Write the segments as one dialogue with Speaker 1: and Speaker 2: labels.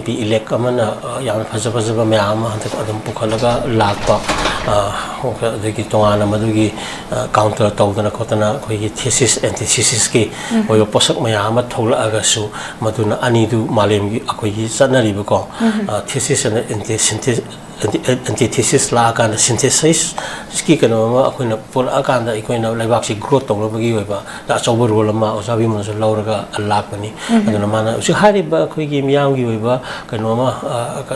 Speaker 1: MP elect amana yam phajaba mayam hantak adum pukhalaga lakpa adagi tongana madugi counter tawdana khotana khoi thesis antithesis ki oyo posak mayam thola agasu maduna anidu malem gi akhoi gi chanari ba ko thesis and antithesis la kana synthesis ski kana ma akhoi pol akanda akhoi na laibak si growth tawlabagi oiba da chawba role ma osabi mon so lauraga alakpani aduna mana usi hari ba akhoi gi miyam gi oiba kana ma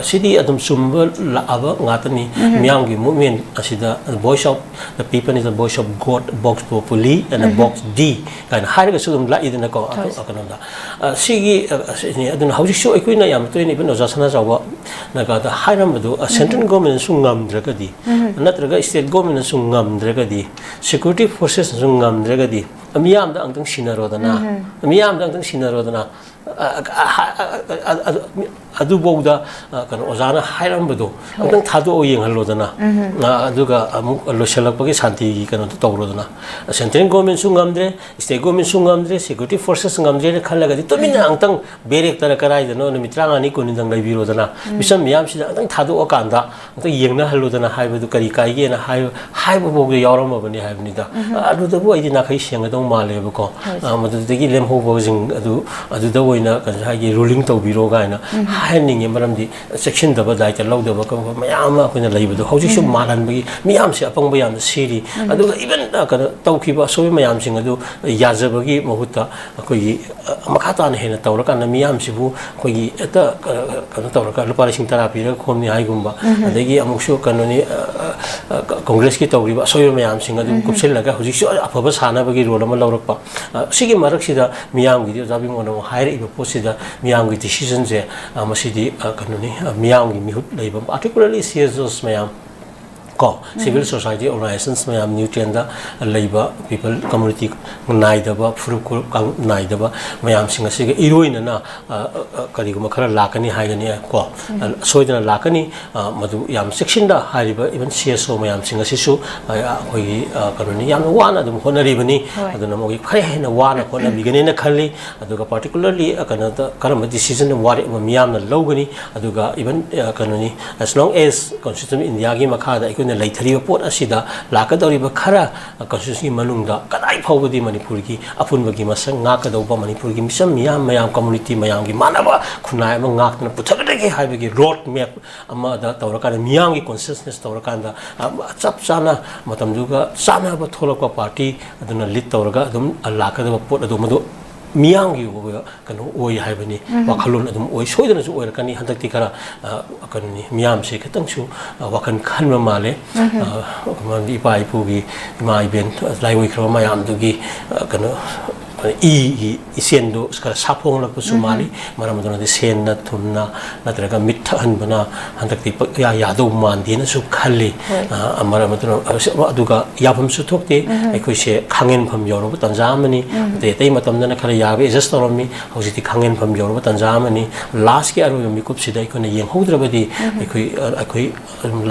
Speaker 1: sidi adum sumba la aba ngatani miyam gi movement asida voice of the people is the voice of God box populi and a box D kana hari ga sudum la idina ko akana da sigi aduna hauji sho akhoi na yam to ni ben ojasana jawa na ga da hairam du central government sungam dragadi natraga state government sungam dragadi security forces sungam dragadi amiyam da angtang sinarodana amiyam da angtang sinarodana adu bauda kan ozana hairam badu angtang thado yeng halodana aduga amuk losalakpagi shanti kan tawrodana central government sungam dre state government sungam dre security forces sungam dre khalagadi to mina angtang berek tara karai dano mitranga ni kunindang laibirodana misam miyam sida angtang thado akanda angtang yengna halodana haibadu kari kai ge na haibu bogu yawramabani haibnida aduda bu aidina khai sengadong maleba ko madudagi lemho bojing adu da oina kan haigi ruling tawbiro gaina haning maramdi section daba daita lawdaba ko mayama akhina laibadu hauji su malan bagi miyam se apang bayam siri aduga even kan tawkiba sobi mayam sing adu yazabagi mahuta akhoi makata na hena tawra kan miyam sibu akhoi eta kan tawra ka lupa sing therapy ra khomni haigumba adagi amuksu kanoni congress ki tawriba sobi mayam sing adu kupsel laga hauji su afaba sana bagi role ma lawrakpa sigi marak sida miyam gi jabi mono hair iba posida miyam gi decision je masidi kanoni miyam gi mihut leiba particularly CSOs mayam ko civil society organizations mayam nutrient da leiba people community naidaba furup naidaba mayam singa siga iroina na kariguma khara lakani haigani ko soidana lakani madu yam section da hariba even CSO mayam singa sisu hoi kanoni yam wana dum honaribani aduna mogi khare hena wana khona bigane na khali aduga particularly kanada karam decision wari miyam na logani aduga even kanoni as long as constitution india gi makha da na laithariba pot asida lakadoriba khara constitution manungda kadai phawbadi manipur gi apunbagi masang ngakadauba manipur gi misam mayam community mayam gi manaba khunai ma ngakna puthagdagi haibagi road map ama da tawrakana miyam gi consciousness tawrakanda chap chana matamduga chana ba tholakwa party aduna lead tawraga adum lakadaba pot adu madu miyam gi kano oi haibani wakhalon adum oi soidana su oirakani handakti kara kanni miyam se khatang su wakan khanma male ipa ipu gi ma event laiwoi khra mayam dugi kano isendo skara sapong la kusumali maramudona de sen na thunna natraga mitha hanbana handakti ya yadu mandina su khalli maramudona aduga yafam su thokte aikoi se khangen pham yoro tanjamani te tei matamdana khara yabe adjust torami hojiti khangen pham yoro tanjamani last ki aru mi kup sidai kone yeng hodrabadi aikoi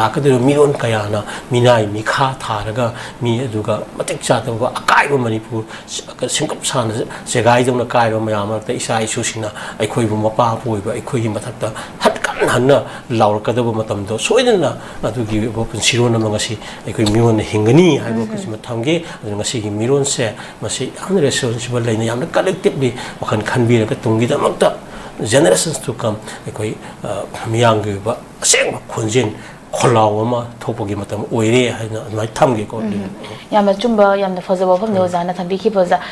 Speaker 1: lakadero miron kayana minai mikha tharaga mi aduga matik chata akai manipur singkap segai jong na kai ro mayam ta isa isu sina aikoi bu mapa poiba aikoi gi mathakta hatkan hanna laur kadaba matam do soidana adugi bopun sirona mangasi aikoi mion hingani haibo kisma thamge ngasi gi miron se masi an responsible laina yamna collectively wakhan khanbi ra ka tungi da makta generations to come aikoi miyang gi ba seng khonjin kholaw ma thopogi matam oire haina mai thamge ko
Speaker 2: yamna chumba yamna fazaba pham no jana thambi ki boza